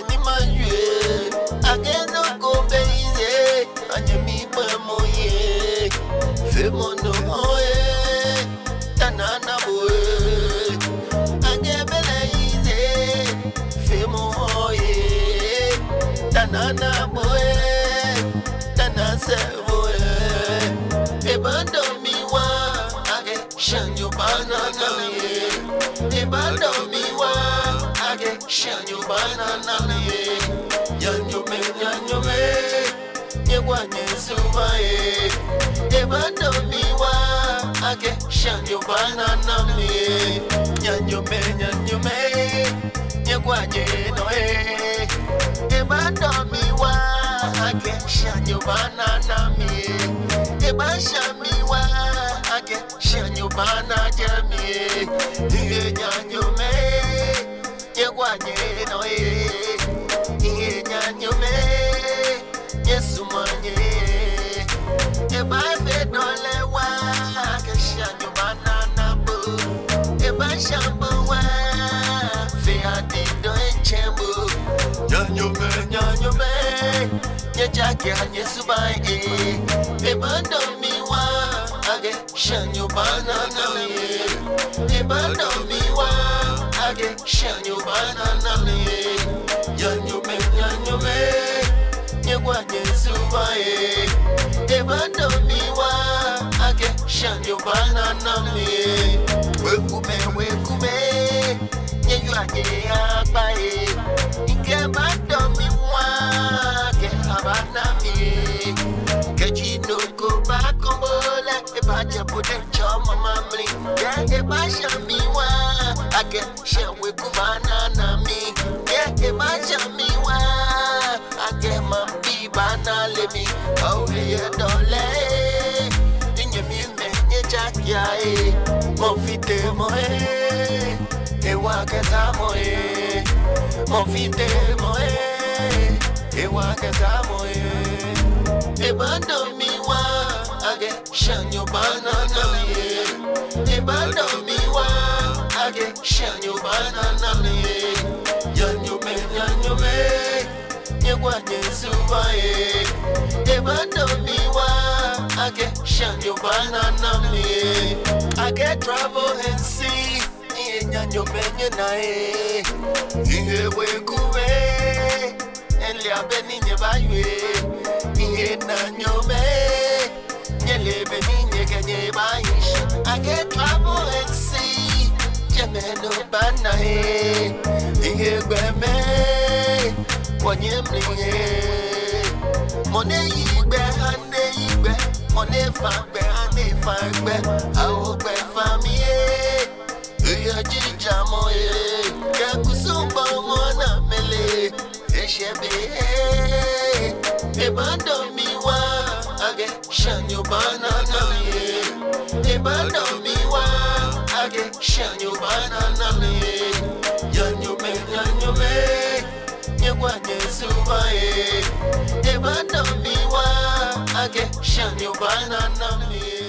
ni manje. Ageno go beize, anye mi moye. Femono oye, tanana boye. Anye beleize, femo oye, tanana boye, tanase boye. Ebando mi wa, age shanyo banana ye. Ebando mi wa, age shanyo banana ye. Yanyo me, nyegwanye suba ye. Ebando mi wa, age shanyo banana ye. Yanyo me, nyegwanye no ye. Ebando mi wa, age shanyo banana ye. Ebasha mi wa, age shanyo banana ye. Yanyo me, nyegwanye no ye. Yanyo me, yesu manye. Eba fe dole wa, age shanyo banana bo. Eba shambo wa, fe adido enchembo. Yanyo me, nye jake hanye subaye. Eba do mi wa, age shanyo banana ye. Eba do mi wa, age shanyo banana ye. Yanyo me, nye gwanye subaye. Eba do mi wa, age shanyo banana ye. Wekume, nye gwanye akbaye. Ike ba do mi wa, ke habana mi. Keji no go back on bola. Eba jabude choma mamli. Eba shami wa, age shawe kubana mi. Eba shami wa, age mambi bana lemi. Oh yeah dole, inye mi menye jakia e. Mofite moe, ewa keza moe. Mofite moe, ewa keza moe. Ebando mi wa, age shanyo banana ye. Ebando mi wa, age shanyo banana ye. Yanyo me, nyegwanye suba ye. Ebando mi wa, age shanyo banana ye. Age travel and see, yanyo me na ye. Iye wekuwe, elia beni nyebaywe. Iye nanyo me, nyele beni nyege bayish. Age travel and see, jemeno bana ye. Iye gweme, wanye mliye. Mone yigbe, ane yigbe. Mone fagbe, ane fagbe. Awo gbe famiye. Iye jija moye. Kakusumba mona mele. Eshebe. Ebando mi wa, age shanyo banana ye. Ebando mi wa, age shanyo banana ye. Yanyo me, nyegwanye suba ye. Ebando mi wa, age shanyo banana ye.